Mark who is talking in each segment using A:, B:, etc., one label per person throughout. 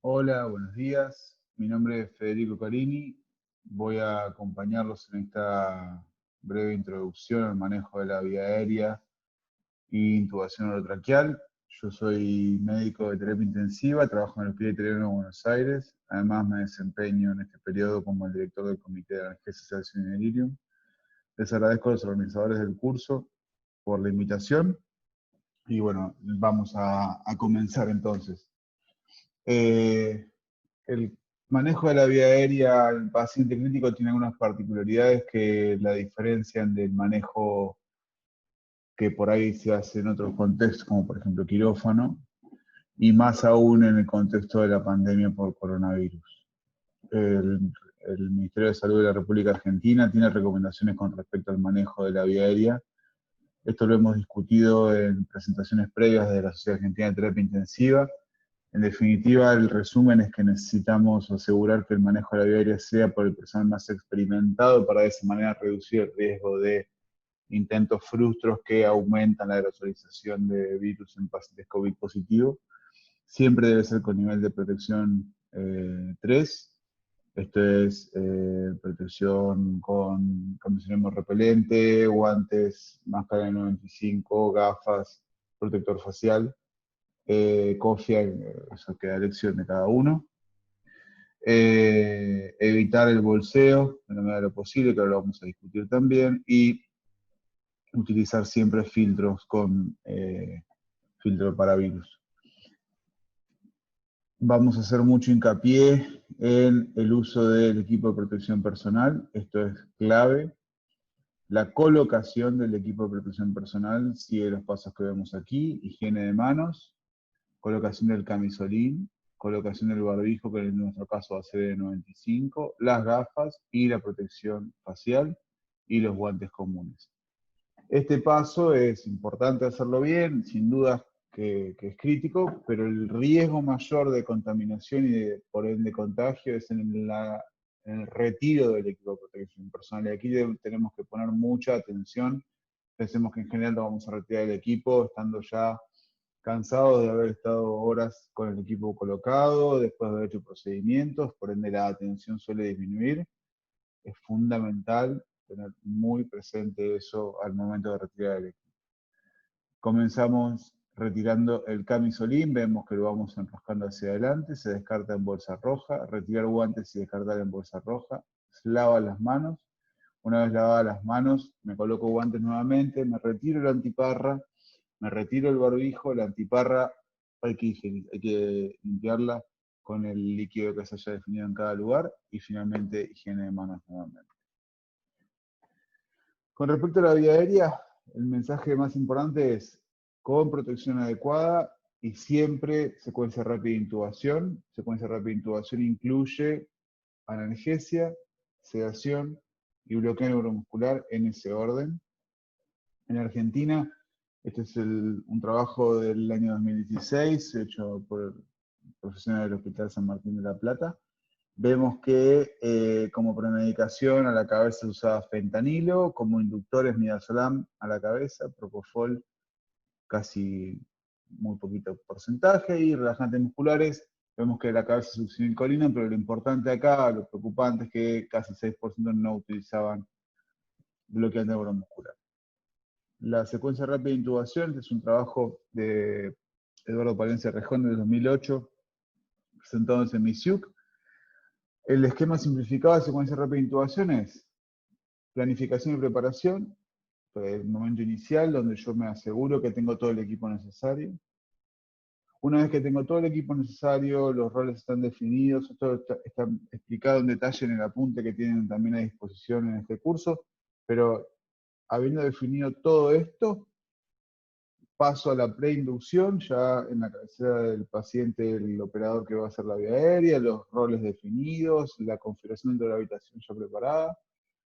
A: Hola, buenos días. Mi nombre es Federico Carini. Voy a acompañarlos en esta breve introducción al manejo de la vía aérea e intubación orotraqueal. Yo soy médico de terapia intensiva, trabajo en el Hospital Italiano de Buenos Aires. Además, me desempeño en este periodo como el director del Comité de Analgesia, Sedación y Delirium. Les agradezco a los organizadores del curso por la invitación. Y bueno, vamos a comenzar entonces. El manejo de la vía aérea al paciente crítico tiene algunas particularidades que la diferencian del manejo que por ahí se hace en otros contextos, como por ejemplo quirófano, y más aún en el contexto de la pandemia por coronavirus. El, el Ministerio de Salud de la República Argentina tiene recomendaciones con respecto al manejo de la vía aérea. Esto lo hemos discutido en presentaciones previas de la Sociedad Argentina de Terapia Intensiva. En definitiva, el resumen es que necesitamos asegurar que el manejo de la vía aérea sea por el personal más experimentado para de esa manera reducir el riesgo de intentos frustros que aumentan la aerosolización de virus en pacientes COVID positivos. Siempre debe ser con nivel de protección 3. Esto es protección con, como mencionamos, repelente, guantes, máscara de 95, gafas, protector facial. Cofia, eso queda a elección de cada uno. Evitar el bolseo en la medida de lo posible, que ahora lo vamos a discutir también, y utilizar siempre filtros con filtro para virus. Vamos a hacer mucho hincapié en el uso del equipo de protección personal, esto es clave. La colocación del equipo de protección personal sigue los pasos que vemos aquí: higiene de manos, colocación del camisolín, colocación del barbijo, que en nuestro caso va a ser de 95, las gafas y la protección facial y los guantes comunes. Este paso es importante hacerlo bien, sin duda que es crítico, pero el riesgo mayor de contaminación y por ende contagio es en el retiro del equipo de protección personal. Y aquí tenemos que poner mucha atención. Pensemos que en general lo vamos a retirar del equipo estando ya cansados de haber estado horas con el equipo colocado, después de haber hecho procedimientos, por ende la atención suele disminuir. Es fundamental tener muy presente eso al momento de retirar el equipo. Comenzamos retirando el camisolín, vemos que lo vamos enroscando hacia adelante, se descarta en bolsa roja, retirar guantes y descartar en bolsa roja, se lava las manos. Una vez lavadas las manos, me coloco guantes nuevamente, me retiro la antiparra, me retiro el barbijo, la antiparra hay que limpiarla con el líquido que se haya definido en cada lugar, y finalmente higiene de manos nuevamente. Con respecto a la vía aérea, el mensaje más importante es con protección adecuada y siempre secuencia rápida de intubación. Secuencia rápida de intubación incluye analgesia, sedación y bloqueo neuromuscular en ese orden. En Argentina, este es un trabajo del año 2016, hecho por profesionales del Hospital San Martín de la Plata. Vemos que como premedicación a la cabeza se usaba fentanilo, como inductores midazolam a la cabeza, propofol casi muy poquito porcentaje, y relajantes musculares. Vemos que la cabeza se usaba colina, pero lo importante acá, lo preocupante es que casi 6% no utilizaban bloqueante neuromuscular. La secuencia rápida de intubación, este es un trabajo de Eduardo Palencia Rejón del 2008, presentado en MISIUC. El esquema simplificado de secuencia rápida de intubación es planificación y preparación, el momento inicial donde yo me aseguro que tengo todo el equipo necesario. Una vez que tengo todo el equipo necesario, los roles están definidos, esto está explicado en detalle en el apunte que tienen también a disposición en este curso, pero habiendo definido todo esto, paso a la preinducción, ya en la cabecera del paciente, el operador que va a hacer la vía aérea, los roles definidos, la configuración dentro de la habitación ya preparada.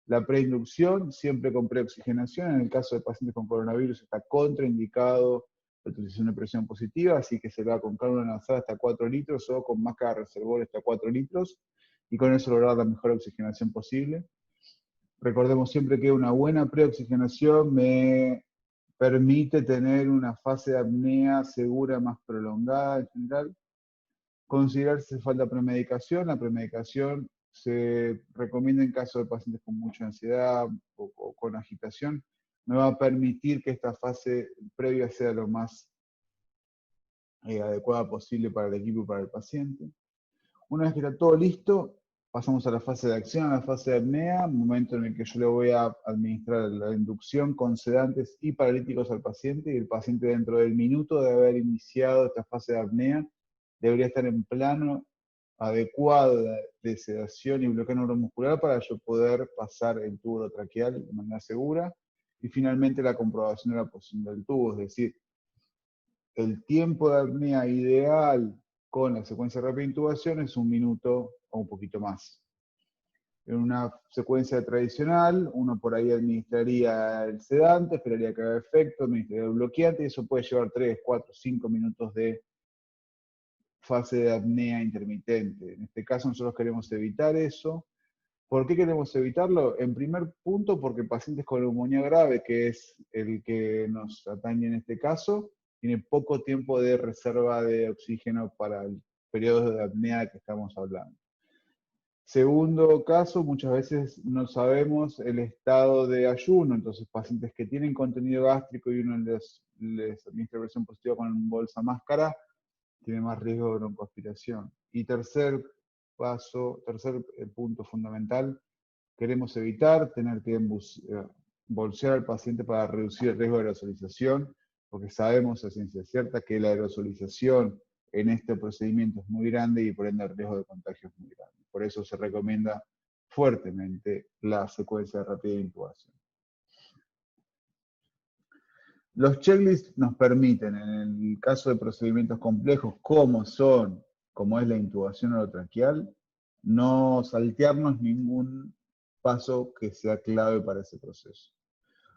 A: La preinducción, siempre con preoxigenación. En el caso de pacientes con coronavirus está contraindicado la utilización de presión positiva, así que se va con cánula nasal hasta 4 litros o con máscara reservor hasta 4 litros, y con eso lograr la mejor oxigenación posible. Recordemos siempre que una buena preoxigenación me permite tener una fase de apnea segura más prolongada en general. Considerar si falta premedicación. La premedicación se recomienda en caso de pacientes con mucha ansiedad o con agitación. Me va a permitir que esta fase previa sea lo más adecuada posible para el equipo y para el paciente. Una vez que está todo listo, pasamos a la fase de acción, a la fase de apnea, momento en el que yo le voy a administrar la inducción con sedantes y paralíticos al paciente, y el paciente dentro del minuto de haber iniciado esta fase de apnea debería estar en plano adecuado de sedación y bloqueo neuromuscular para yo poder pasar el tubo traqueal de manera segura. Y finalmente la comprobación de la posición del tubo, es decir, el tiempo de apnea ideal con la secuencia rápida de intubación es 1 minuto o un poquito más. En una secuencia tradicional, uno por ahí administraría el sedante, esperaría que haga efecto, administraría el bloqueante, y eso puede llevar 3, 4, 5 minutos de fase de apnea intermitente. En este caso nosotros queremos evitar eso. ¿Por qué queremos evitarlo? En primer punto, porque pacientes con neumonía grave, que es el que nos atañe en este caso, tiene poco tiempo de reserva de oxígeno para el periodo de apnea que estamos hablando. Segundo caso, muchas veces no sabemos el estado de ayuno, entonces pacientes que tienen contenido gástrico y uno les administra versión positiva con bolsa máscara, tiene más riesgo de broncoaspiración. Y tercer punto fundamental, queremos evitar tener que bolsear al paciente para reducir el riesgo de aerosolización, porque sabemos a ciencia cierta que la aerosolización en este procedimiento es muy grande y por ende el riesgo de contagio es muy grande. Por eso se recomienda fuertemente la secuencia de rápida intubación. Los checklists nos permiten, en el caso de procedimientos complejos como es la intubación orotraqueal, no saltearnos ningún paso que sea clave para ese proceso.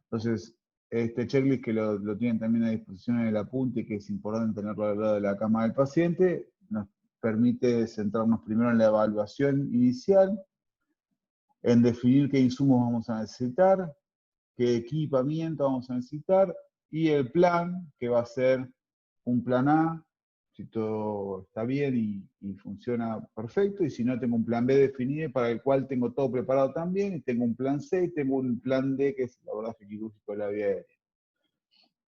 A: Entonces, este checklist que lo tienen también a disposición en el apunte, que es importante tenerlo al lado de la cama del paciente, nos permite centrarnos primero en la evaluación inicial, en definir qué insumos vamos a necesitar, qué equipamiento vamos a necesitar, y el plan, que va a ser un plan A, si todo está bien y funciona perfecto, y si no, tengo un plan B definido para el cual tengo todo preparado también, y tengo un plan C y tengo un plan D, que es el abordaje quirúrgico de la vía aérea.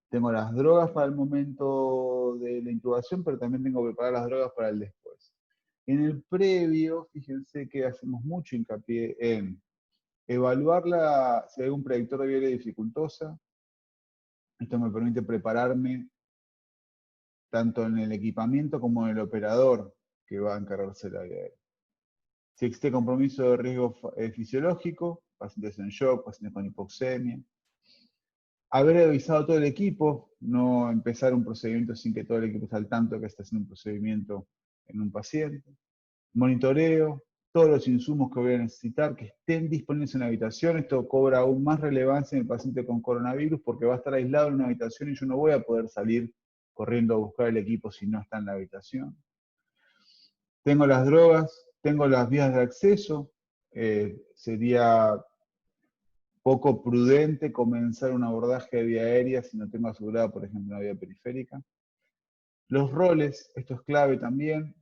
A: Tengo las drogas para el momento de la intubación, pero también tengo que preparar las drogas para el después. En el previo, fíjense que hacemos mucho hincapié en evaluar si hay un predictor de vía aérea dificultosa. Esto me permite prepararme tanto en el equipamiento como en el operador que va a encargarse de la vía aérea. Si existe compromiso de riesgo fisiológico, pacientes en shock, pacientes con hipoxemia. Haber avisado a todo el equipo, no empezar un procedimiento sin que todo el equipo esté al tanto que está haciendo un procedimiento en un paciente. Monitoreo, todos los insumos que voy a necesitar, que estén disponibles en la habitación. Esto cobra aún más relevancia en el paciente con coronavirus porque va a estar aislado en una habitación y yo no voy a poder salir corriendo a buscar el equipo si no está en la habitación. Tengo las drogas, tengo las vías de acceso. Sería poco prudente comenzar un abordaje de vía aérea si no tengo asegurada, por ejemplo, una vía periférica. Los roles, esto es clave también,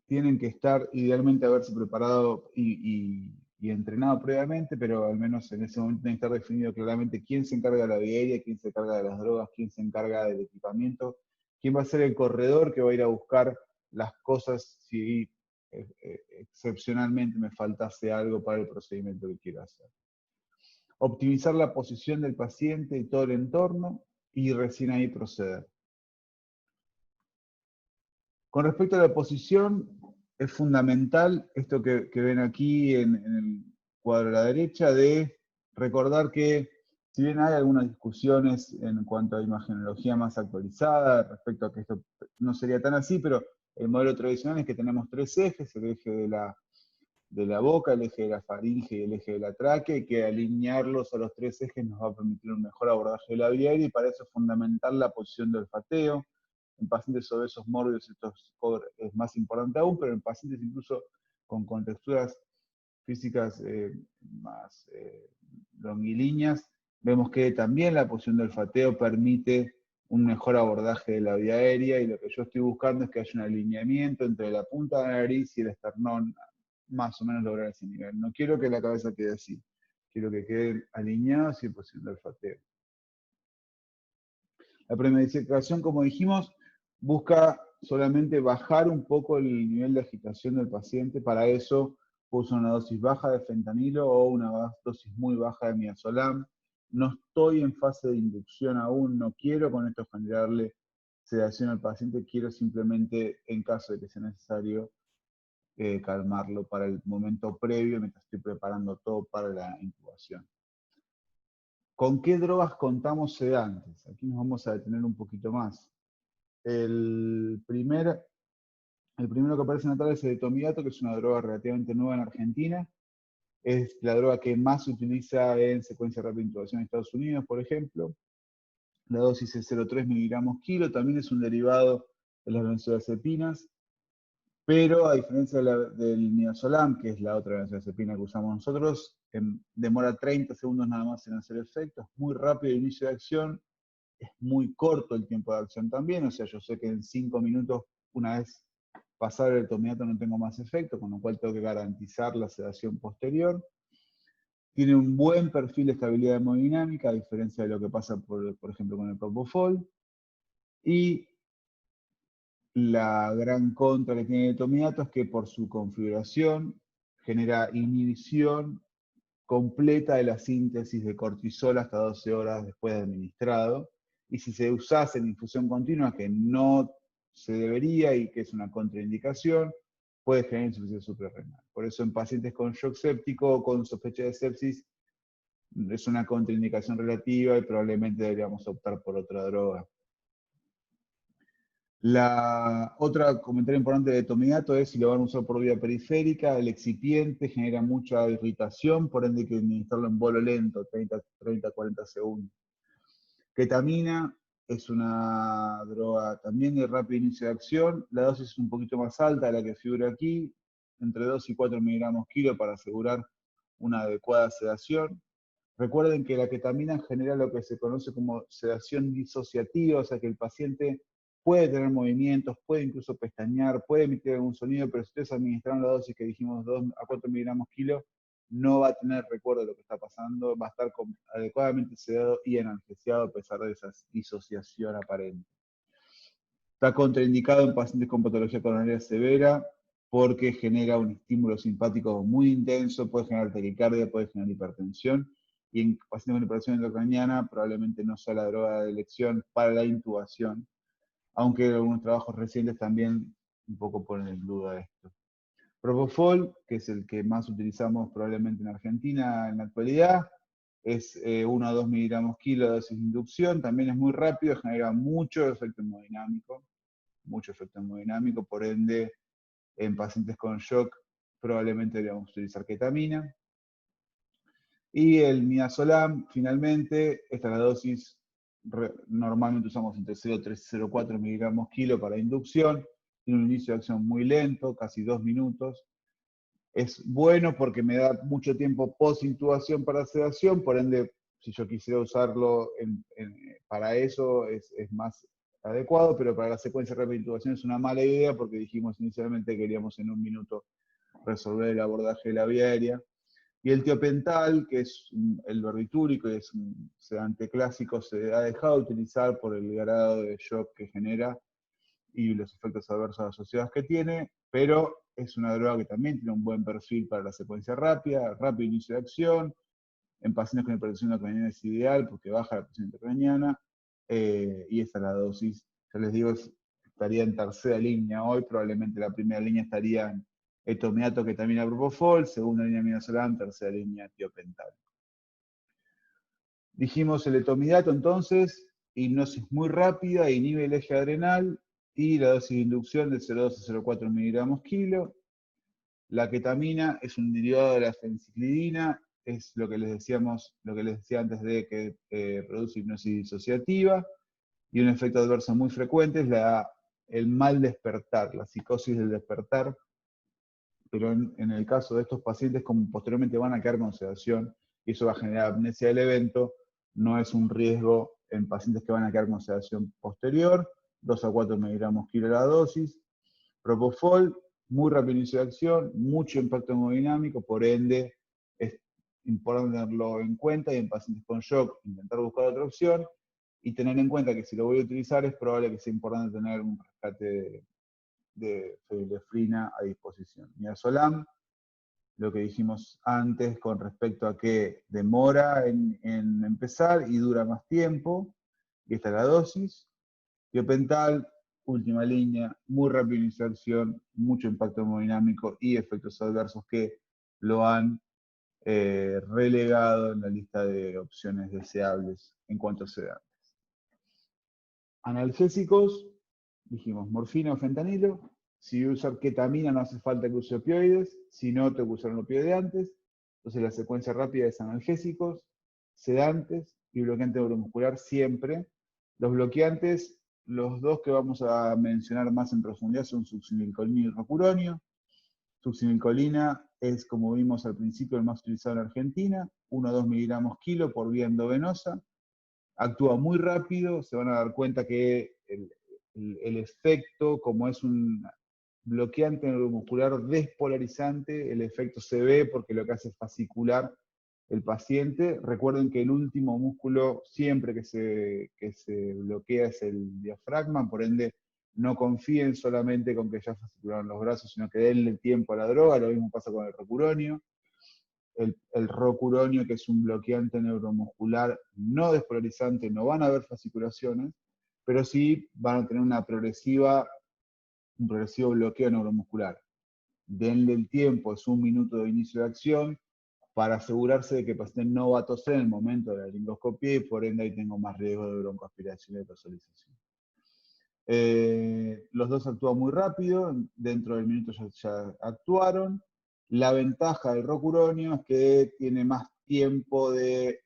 A: tienen que estar, idealmente haberse preparado y entrenado previamente, pero al menos en ese momento tiene que estar definido claramente quién se encarga de la vía aérea, quién se encarga de las drogas, quién se encarga del equipamiento, quién va a ser el corredor que va a ir a buscar las cosas si excepcionalmente me faltase algo para el procedimiento que quiero hacer. Optimizar la posición del paciente y todo el entorno, y recién ahí proceder. Con respecto a la posición, es fundamental esto que ven aquí en el cuadro a la derecha, de recordar que si bien hay algunas discusiones en cuanto a imagenología más actualizada, respecto a que esto no sería tan así, pero el modelo tradicional es que tenemos 3 ejes, el eje de la boca, el eje de la faringe y el eje de la tráquea, y que alinearlos a los 3 ejes nos va a permitir un mejor abordaje de la vía aérea, y para eso es fundamental la posición del olfateo. En pacientes obesos mórbidos esto es más importante aún, pero en pacientes incluso con contexturas físicas más longilíneas, vemos que también la posición del olfateo permite un mejor abordaje de la vía aérea, y lo que yo estoy buscando es que haya un alineamiento entre la punta de la nariz y el esternón, más o menos lograr ese nivel. No quiero que la cabeza quede así, quiero que quede alineado si es posible el olfateo. La premedicación, como dijimos, busca solamente bajar un poco el nivel de agitación del paciente. Para eso uso una dosis baja de fentanilo o una dosis muy baja de midazolam. No estoy en fase de inducción aún, no quiero con esto generarle sedación al paciente, quiero simplemente, en caso de que sea necesario, calmarlo para el momento previo, mientras estoy preparando todo para la intubación. ¿Con qué drogas contamos sedantes? Aquí nos vamos a detener un poquito más. El primero que aparece en la tabla es el etomidato, que es una droga relativamente nueva en Argentina. Es la droga que más se utiliza en secuencia rápida de intubación en Estados Unidos, por ejemplo. La dosis es 0,3 miligramos kilo, también es un derivado de las benzodiazepinas, pero a diferencia del midazolam, que es la otra benzodiazepina que usamos nosotros, demora 30 segundos nada más en hacer efecto, es muy rápido el inicio de acción, es muy corto el tiempo de acción también, o sea, yo sé que en 5 minutos, una vez pasar el etomidato, no tengo más efecto, con lo cual tengo que garantizar la sedación posterior. Tiene un buen perfil de estabilidad hemodinámica, a diferencia de lo que pasa, por ejemplo, con el propofol. Y la gran contra que tiene el etomidato es que por su configuración genera inhibición completa de la síntesis de cortisol hasta 12 horas después de administrado. Y si se usase en infusión continua, que no se debería y que es una contraindicación, puede generar insuficiencia suprarrenal. Por eso en pacientes con shock séptico o con sospecha de sepsis es una contraindicación relativa y probablemente deberíamos optar por otra droga. La otra comentario importante de etomidato es si lo van a usar por vía periférica, el excipiente genera mucha irritación, por ende hay que administrarlo en bolo lento, 30-40 segundos. Ketamina es una droga también de rápido inicio de acción, la dosis es un poquito más alta de la que figura aquí, entre 2 y 4 miligramos kilo para asegurar una adecuada sedación. Recuerden que la ketamina genera lo que se conoce como sedación disociativa, o sea que el paciente puede tener movimientos, puede incluso pestañear, puede emitir algún sonido, pero si ustedes administraron la dosis que dijimos 2 a 4 miligramos kilo, no va a tener recuerdo de lo que está pasando, va a estar adecuadamente sedado y analgesiado a pesar de esa disociación aparente. Está contraindicado en pacientes con patología coronaria severa porque genera un estímulo simpático muy intenso, puede generar taquicardia, puede generar hipertensión, y en pacientes con hipertensión intracraniana probablemente no sea la droga de elección para la intubación, aunque algunos trabajos recientes también un poco ponen en duda esto. Propofol, que es el que más utilizamos probablemente en Argentina en la actualidad, es 1 a 2 miligramos kilo de dosis de inducción, también es muy rápido, genera mucho efecto hemodinámico, por ende, en pacientes con shock probablemente deberíamos utilizar ketamina. Y el midazolam, finalmente, esta es la dosis, normalmente usamos entre 0,3 y 0,4 miligramos kilo para inducción, tiene un inicio de acción muy lento, casi 2 minutos. Es bueno porque me da mucho tiempo post-intubación para sedación, por ende, si yo quisiera usarlo para eso es más adecuado, pero para la secuencia rápida de intubación es una mala idea porque dijimos inicialmente que queríamos en un minuto resolver el abordaje de la vía aérea. Y el tiopental, que es el barbitúrico y es un sedante clásico, se ha dejado de utilizar por el grado de shock que genera y los efectos adversos asociados que tiene, pero es una droga que también tiene un buen perfil para la secuencia rápida, rápido inicio de acción. En pacientes con hipertensión intracraniana es ideal porque baja la presión intracraniana, y esta es la dosis. Ya les digo, estaría en tercera línea hoy, probablemente la primera línea estaría en etomidato, ketamina, propofol, segunda línea midazolam, tercera línea tiopental. Dijimos el etomidato entonces, hipnosis muy rápida, inhibe el eje adrenal, y la dosis de inducción de 0,2 a 0,4 miligramos kilo. La ketamina es un derivado de la fenciclidina, es lo que les decía antes de que produce hipnosis disociativa, y un efecto adverso muy frecuente es el mal despertar, la psicosis del despertar, pero en el caso de estos pacientes, como posteriormente van a quedar con sedación, y eso va a generar amnesia del evento, no es un riesgo en pacientes que van a quedar con sedación posterior, 2 a 4 miligramos kilo la dosis. Propofol, muy rápido inicio de acción, mucho impacto hemodinámico, por ende es importante tenerlo en cuenta y en pacientes con shock intentar buscar otra opción y tener en cuenta que si lo voy a utilizar es probable que sea importante tener un rescate de fenilefrina a disposición. Midazolam, lo que dijimos antes con respecto a que demora en empezar y dura más tiempo, y esta es la dosis. Tiopental, última línea, muy rápido inicio de acción, mucho impacto hemodinámico y efectos adversos que lo han relegado en la lista de opciones deseables en cuanto a sedantes. Analgésicos, dijimos morfina o fentanilo. Si voy a usar ketamina no hace falta que use opioides, si no tengo que usar un opioide antes. Entonces la secuencia rápida es analgésicos, sedantes y bloqueante neuromuscular siempre. Los bloqueantes, los dos que vamos a mencionar más en profundidad son succinilcolina y rocuronio. Succinilcolina es, como vimos al principio, el más utilizado en Argentina, 1 a 2 miligramos kilo por vía endovenosa. Actúa muy rápido, se van a dar cuenta que el efecto, como es un bloqueante neuromuscular despolarizante, el efecto se ve porque lo que hace es fascicular el paciente. Recuerden que el último músculo siempre que se bloquea es el diafragma, por ende no confíen solamente con que ya fascicularon los brazos, sino que denle tiempo a la droga. Lo mismo pasa con el rocuronio. El rocuronio, que es un bloqueante neuromuscular no despolarizante, no van a haber fasciculaciones, pero sí van a tener un progresivo bloqueo neuromuscular. Denle el tiempo, es 1 minuto de inicio de acción, para asegurarse de que el paciente no va a toser en el momento de la laringoscopía y por ende ahí tengo más riesgo de broncoaspiración y de tosolización. Los dos actúan muy rápido, dentro del minuto ya actuaron. La ventaja del rocuronio es que tiene más tiempo de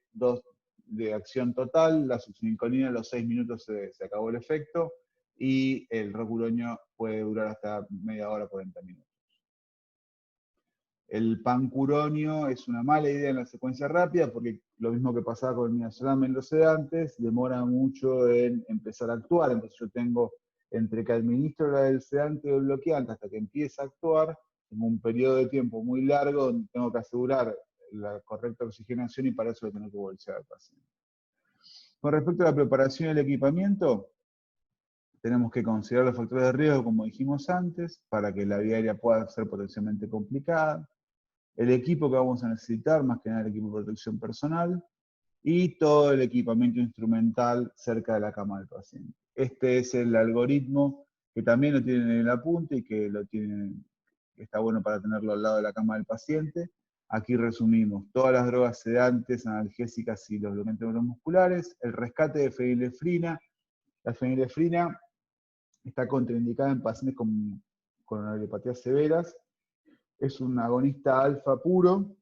A: acción total, la succinilcolina a los 6 minutos se acabó el efecto, y el rocuronio puede durar hasta media hora, 40 minutos. El pancuronio es una mala idea en la secuencia rápida, porque lo mismo que pasaba con el midazolam en los sedantes, demora mucho en empezar a actuar. Entonces yo tengo, entre que administro la del sedante o el bloqueante hasta que empieza a actuar, tengo un periodo de tiempo muy largo donde tengo que asegurar la correcta oxigenación y para eso lo tengo que bolsear al paciente. Con respecto a la preparación y el equipamiento, tenemos que considerar los factores de riesgo, como dijimos antes, para que la vía aérea pueda ser potencialmente complicada. El equipo que vamos a necesitar, más que nada el equipo de protección personal, y todo el equipamiento instrumental cerca de la cama del paciente. Este es el algoritmo que también lo tienen en el apunte y que está bueno para tenerlo al lado de la cama del paciente. Aquí resumimos todas las drogas sedantes, analgésicas y los bloqueantes neuromusculares, el rescate de fenilefrina. La fenilefrina está contraindicada en pacientes con neuropatías severas. Es un agonista alfa puro,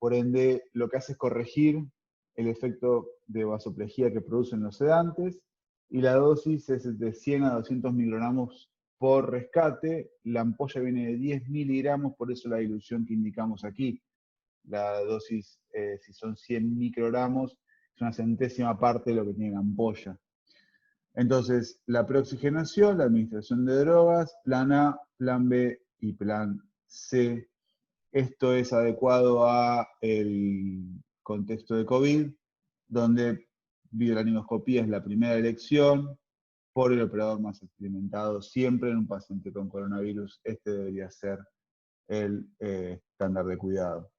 A: por ende lo que hace es corregir el efecto de vasoplejía que producen los sedantes, y la dosis es de 100 a 200 microgramos por rescate. La ampolla viene de 10 miligramos, por eso la dilución que indicamos aquí. La dosis, si son 100 microgramos, es una centésima parte de lo que tiene la ampolla. Entonces, la preoxigenación, la administración de drogas, plan A, plan B y plan C. Esto es adecuado al contexto de COVID, donde videolaringoscopía es la primera elección por el operador más experimentado. Siempre en un paciente con coronavirus, este debería ser el estándar de cuidado.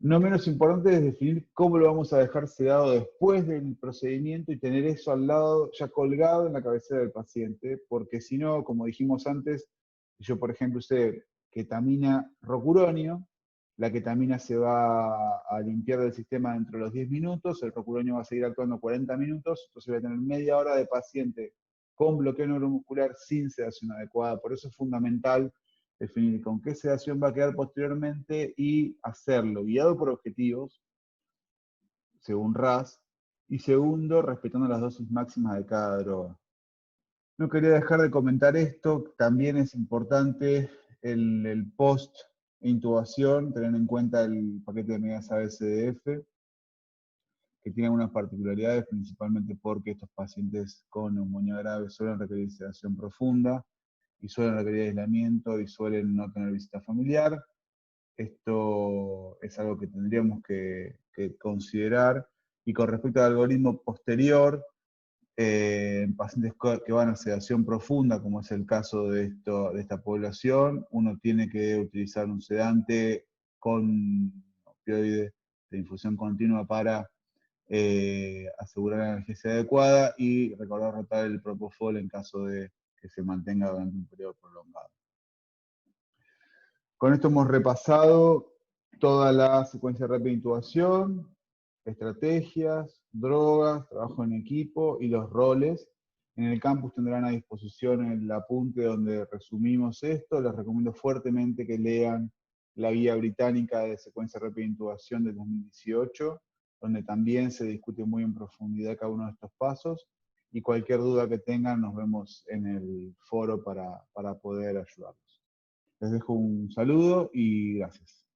A: No menos importante es definir cómo lo vamos a dejar sedado después del procedimiento y tener eso al lado, ya colgado en la cabecera del paciente, porque si no, como dijimos antes, yo por ejemplo usé ketamina rocuronio, la ketamina se va a limpiar del sistema dentro de los 10 minutos, el rocuronio va a seguir actuando 40 minutos, entonces voy a tener media hora de paciente con bloqueo neuromuscular sin sedación adecuada. Por eso es fundamental definir con qué sedación va a quedar posteriormente y hacerlo guiado por objetivos, según RAS, y segundo, respetando las dosis máximas de cada droga. No quería dejar de comentar esto, también es importante el post-intubación, tener en cuenta el paquete de medidas ABCDF. que tiene algunas particularidades, principalmente porque estos pacientes con neumonía grave suelen requerir sedación profunda, y suelen requerir aislamiento, y suelen no tener visita familiar. Esto es algo que tendríamos que considerar. Y con respecto al algoritmo posterior, en pacientes que van a sedación profunda, como es el caso de esta población, uno tiene que utilizar un sedante con opioide de infusión continua para asegurar la analgesia adecuada, y recordar rotar el propofol en caso de que se mantenga durante un periodo prolongado. Con esto hemos repasado toda la secuencia rápida de intubación, estrategias, drogas, trabajo en equipo y los roles. En el campus tendrán a disposición el apunte donde resumimos esto. Les recomiendo fuertemente que lean la guía británica de secuencia rápida de intubación de 2018, donde también se discute muy en profundidad cada uno de estos pasos. Y cualquier duda que tengan, nos vemos en el foro para poder ayudarlos. Les dejo un saludo y gracias.